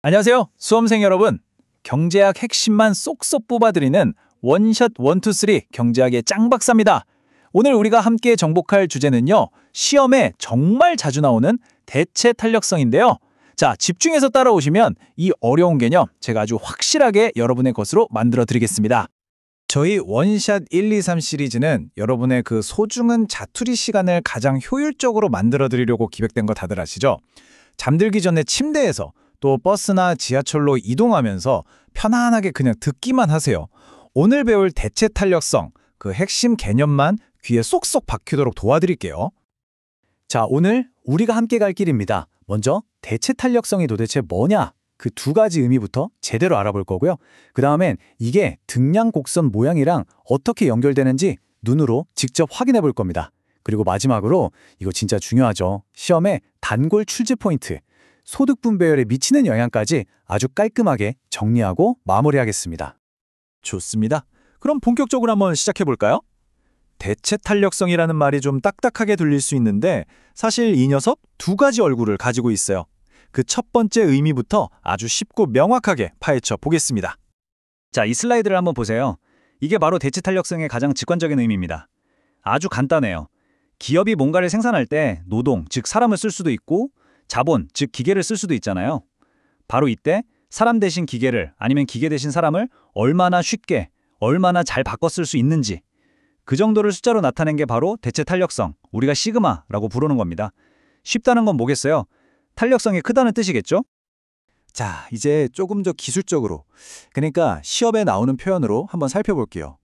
안녕하세요. 수험생 여러분. 경제학 핵심만 쏙쏙 뽑아드리는 원샷 원투쓰리 경제학의 짱박사입니다. 오늘 우리가 함께 정복할 주제는요. 시험에 정말 자주 나오는 대체 탄력성인데요. 자, 집중해서 따라오시면 이 어려운 개념 제가 아주 확실하게 여러분의 것으로 만들어 드리겠습니다. 저희 원샷 1, 2, 3 시리즈는 여러분의 그 소중한 자투리 시간을 가장 효율적으로 만들어 드리려고 기획된 거 다들 아시죠? 잠들기 전에 침대에서 또 버스나 지하철로 이동하면서 편안하게 그냥 듣기만 하세요. 오늘 배울 대체 탄력성, 그 핵심 개념만 귀에 쏙쏙 박히도록 도와드릴게요. 자, 오늘 우리가 함께 갈 길입니다. 먼저 대체 탄력성이 도대체 뭐냐? 그 두 가지 의미부터 제대로 알아볼 거고요. 그 다음엔 이게 등량 곡선 모양이랑 어떻게 연결되는지 눈으로 직접 확인해 볼 겁니다. 그리고 마지막으로 이거 진짜 중요하죠. 시험에 단골 출제 포인트, 소득 분배율에 미치는 영향까지 아주 깔끔하게 정리하고 마무리하겠습니다. 좋습니다. 그럼 본격적으로 한번 시작해 볼까요? 대체 탄력성이라는 말이 좀 딱딱하게 들릴 수 있는데 사실 이 녀석 두 가지 얼굴을 가지고 있어요. 그 첫 번째 의미부터 아주 쉽고 명확하게 파헤쳐 보겠습니다. 자, 이 슬라이드를 한번 보세요. 이게 바로 대체 탄력성의 가장 직관적인 의미입니다. 아주 간단해요. 기업이 뭔가를 생산할 때 노동, 즉 사람을 쓸 수도 있고 자본, 즉 기계를 쓸 수도 있잖아요. 바로 이때 사람 대신 기계를 아니면 기계 대신 사람을 얼마나 쉽게, 얼마나 잘 바꿔 쓸 수 있는지 그 정도를 숫자로 나타낸 게 바로 대체 탄력성, 우리가 시그마라고 부르는 겁니다. 쉽다는 건 뭐겠어요? 탄력성이 크다는 뜻이겠죠? 자, 이제 조금 더 기술적으로, 그러니까 시험에 나오는 표현으로 한번 살펴볼게요.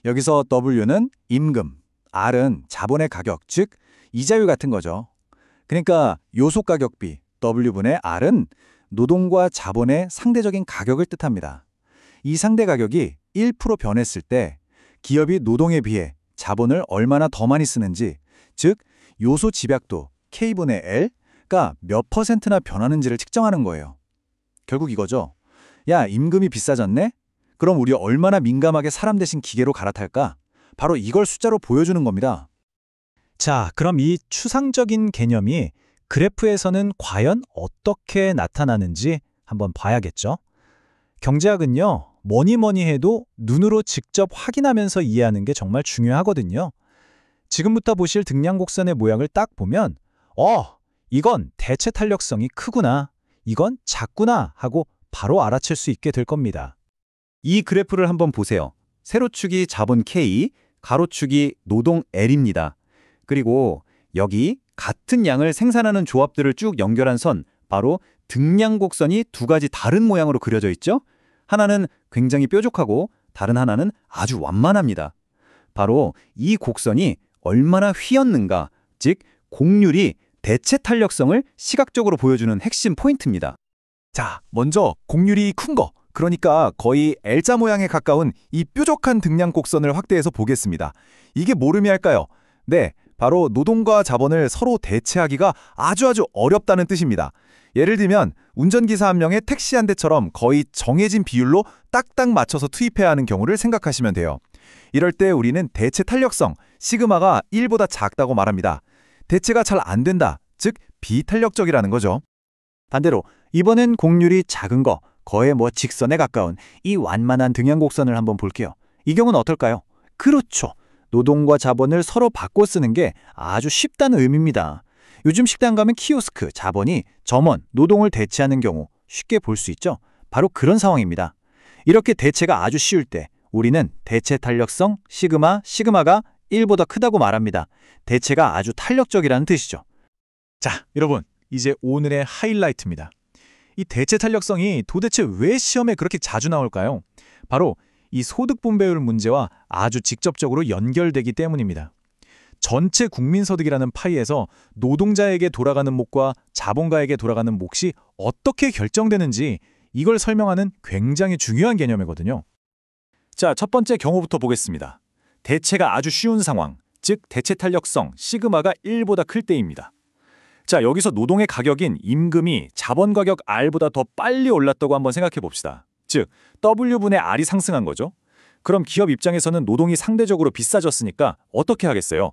여기서 W는 임금, R은 자본의 가격, 즉 이자율 같은 거죠. 그러니까 요소 가격비, W분의 R은 노동과 자본의 상대적인 가격을 뜻합니다. 이 상대 가격이 1% 변했을 때 기업이 노동에 비해 자본을 얼마나 더 많이 쓰는지, 즉 요소 집약도 K분의 L가 몇 %나 변하는지를 측정하는 거예요. 결국 이거죠. 야, 임금이 비싸졌네? 그럼 우리 얼마나 민감하게 사람 대신 기계로 갈아탈까? 바로 이걸 숫자로 보여주는 겁니다. 자, 그럼 이 추상적인 개념이 그래프에서는 과연 어떻게 나타나는지 한번 봐야겠죠? 경제학은요, 뭐니 해도 눈으로 직접 확인하면서 이해하는 게 정말 중요하거든요. 지금부터 보실 등량곡선의 모양을 딱 보면 이건 대체 탄력성이 크구나, 이건 작구나 하고 바로 알아챌 수 있게 될 겁니다. 이 그래프를 한번 보세요. 세로축이 자본 K, 가로축이 노동 L입니다. 그리고 여기 같은 양을 생산하는 조합들을 쭉 연결한 선, 바로 등량곡선이 두 가지 다른 모양으로 그려져 있죠? 하나는 굉장히 뾰족하고 다른 하나는 아주 완만합니다. 바로 이 곡선이 얼마나 휘었는가, 즉 곡률이 대체 탄력성을 시각적으로 보여주는 핵심 포인트입니다. 자, 먼저 곡률이 큰 거, 그러니까 거의 L자 모양에 가까운 이 뾰족한 등량곡선을 확대해서 보겠습니다. 이게 뭘 의미할까요? 네, 바로 노동과 자본을 서로 대체하기가 아주 어렵다는 뜻입니다. 예를 들면 운전기사 한 명의 택시 한 대처럼 거의 정해진 비율로 딱딱 맞춰서 투입해야 하는 경우를 생각하시면 돼요. 이럴 때 우리는 대체 탄력성, 시그마가 1보다 작다고 말합니다. 대체가 잘 안 된다, 즉 비탄력적이라는 거죠. 반대로 이번엔 곡률이 작은 거, 거의 직선에 가까운 이 완만한 등량곡선을 한번 볼게요. 이 경우는 어떨까요? 그렇죠. 노동과 자본을 서로 바꿔 쓰는 게 아주 쉽다는 의미입니다. 요즘 식당 가면 키오스크, 자본이 점원, 노동을 대체하는 경우 쉽게 볼 수 있죠? 바로 그런 상황입니다. 이렇게 대체가 아주 쉬울 때 우리는 대체 탄력성, 시그마가 1보다 크다고 말합니다. 대체가 아주 탄력적이라는 뜻이죠. 자, 여러분, 이제 오늘의 하이라이트입니다. 이 대체 탄력성이 도대체 왜 시험에 그렇게 자주 나올까요? 바로 이 소득 분배율 문제와 아주 직접적으로 연결되기 때문입니다. 전체 국민소득이라는 파이에서 노동자에게 돌아가는 몫과 자본가에게 돌아가는 몫이 어떻게 결정되는지 이걸 설명하는 굉장히 중요한 개념이거든요. 자, 첫 번째 경우부터 보겠습니다. 대체가 아주 쉬운 상황, 즉 대체 탄력성, 시그마가 1보다 클 때입니다. 자, 여기서 노동의 가격인 임금이 자본 가격 R보다 더 빨리 올랐다고 한번 생각해 봅시다. 즉, W분의 R이 상승한 거죠. 그럼 기업 입장에서는 노동이 상대적으로 비싸졌으니까 어떻게 하겠어요?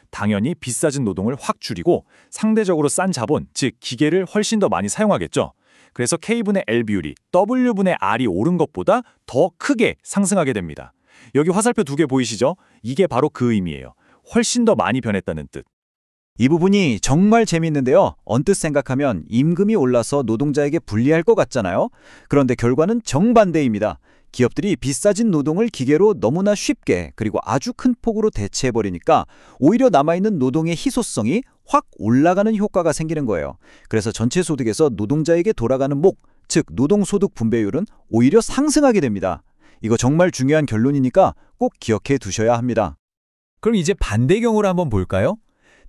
당연히 비싸진 노동을 확 줄이고 상대적으로 싼 자본, 즉 기계를 훨씬 더 많이 사용하겠죠. 그래서 K분의 L 비율이 W분의 R이 오른 것보다 더 크게 상승하게 됩니다. 여기 화살표 2개 보이시죠? 이게 바로 그 의미예요. 훨씬 더 많이 변했다는 뜻. 이 부분이 정말 재미있는데요. 언뜻 생각하면 임금이 올라서 노동자에게 불리할 것 같잖아요. 그런데 결과는 정반대입니다. 기업들이 비싸진 노동을 기계로 너무나 쉽게 그리고 아주 큰 폭으로 대체해버리니까 오히려 남아있는 노동의 희소성이 확 올라가는 효과가 생기는 거예요. 그래서 전체 소득에서 노동자에게 돌아가는 목, 즉 노동소득 분배율은 오히려 상승하게 됩니다. 이거 정말 중요한 결론이니까 꼭 기억해 두셔야 합니다. 그럼 이제 반대 경우를 한번 볼까요?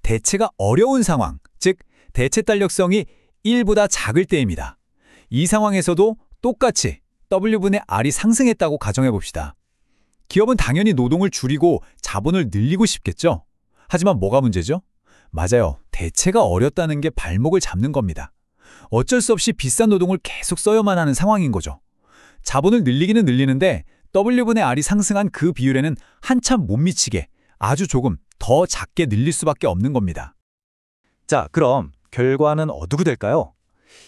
대체가 어려운 상황, 즉 대체 탄력성이 1보다 작을 때입니다. 이 상황에서도 똑같이 W분의 R이 상승했다고 가정해 봅시다. 기업은 당연히 노동을 줄이고 자본을 늘리고 싶겠죠? 하지만 뭐가 문제죠? 맞아요. 대체가 어렵다는 게 발목을 잡는 겁니다. 어쩔 수 없이 비싼 노동을 계속 써야만 하는 상황인 거죠. 자본을 늘리기는 늘리는데 W분의 R이 상승한 그 비율에는 한참 못 미치게 아주 조금 더 작게 늘릴 수밖에 없는 겁니다. 자, 그럼 결과는 어떻게 될까요?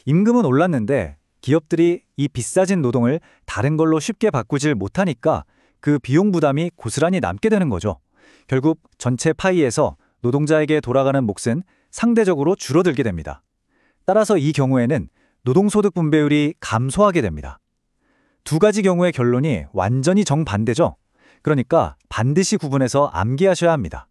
임금은 올랐는데 기업들이 이 비싸진 노동을 다른 걸로 쉽게 바꾸질 못하니까 그 비용 부담이 고스란히 남게 되는 거죠. 결국 전체 파이에서 노동자에게 돌아가는 몫은 상대적으로 줄어들게 됩니다. 따라서 이 경우에는 노동소득 분배율이 감소하게 됩니다. 두 가지 경우의 결론이 완전히 정반대죠. 그러니까 반드시 구분해서 암기하셔야 합니다.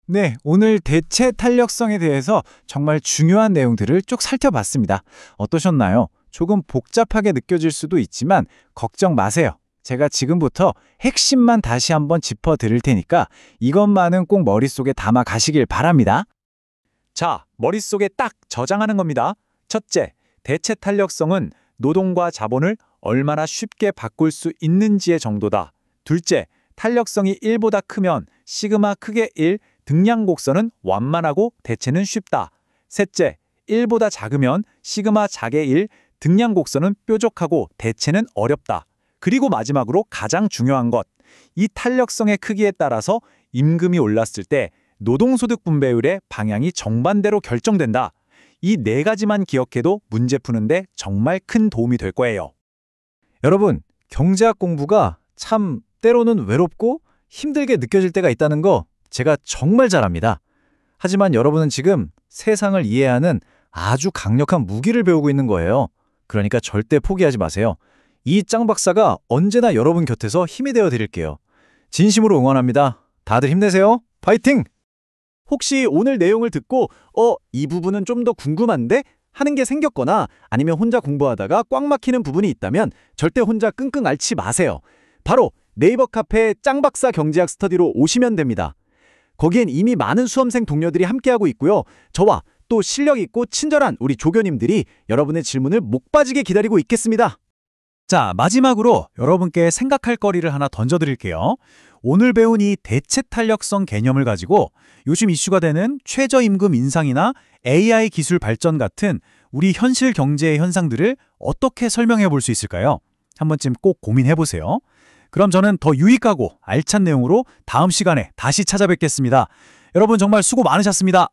네, 오늘 대체 탄력성에 대해서 정말 중요한 내용들을 쭉 살펴봤습니다. 어떠셨나요? 조금 복잡하게 느껴질 수도 있지만 걱정 마세요. 제가 지금부터 핵심만 다시 한번 짚어드릴 테니까 이것만은 꼭 머릿속에 담아 가시길 바랍니다. 자, 머릿속에 딱 저장하는 겁니다. 첫째, 대체 탄력성은 노동과 자본을 얼마나 쉽게 바꿀 수 있는지의 정도다. 둘째, 탄력성이 1보다 크면 시그마 크게 1, 등량 곡선은 완만하고 대체는 쉽다. 셋째, 1보다 작으면 시그마 작게 1, 등량 곡선은 뾰족하고 대체는 어렵다. 그리고 마지막으로 가장 중요한 것, 이 탄력성의 크기에 따라서 임금이 올랐을 때 노동소득 분배율의 방향이 정반대로 결정된다. 이 네 가지만 기억해도 문제 푸는데 정말 큰 도움이 될 거예요. 여러분, 경제학 공부가 참 때로는 외롭고 힘들게 느껴질 때가 있다는 거 제가 정말 잘 압니다. 하지만 여러분은 지금 세상을 이해하는 아주 강력한 무기를 배우고 있는 거예요. 그러니까 절대 포기하지 마세요. 이 짱 박사가 언제나 여러분 곁에서 힘이 되어 드릴게요. 진심으로 응원합니다. 다들 힘내세요. 파이팅! 혹시 오늘 내용을 듣고 이 부분은 좀 더 궁금한데? 하는 게 생겼거나 아니면 혼자 공부하다가 꽉 막히는 부분이 있다면 절대 혼자 끙끙 앓지 마세요. 바로 네이버 카페 짱박사 경제학 스터디로 오시면 됩니다. 거기엔 이미 많은 수험생 동료들이 함께하고 있고요. 저와 또 실력 있고 친절한 우리 조교님들이 여러분의 질문을 목 빠지게 기다리고 있겠습니다. 자, 마지막으로 여러분께 생각할 거리를 하나 던져드릴게요. 오늘 배운 이 대체 탄력성 개념을 가지고 요즘 이슈가 되는 최저임금 인상이나 AI 기술 발전 같은 우리 현실 경제의 현상들을 어떻게 설명해 볼 수 있을까요? 한 번쯤 꼭 고민해 보세요. 그럼 저는 더 유익하고 알찬 내용으로 다음 시간에 다시 찾아뵙겠습니다. 여러분 정말 수고 많으셨습니다.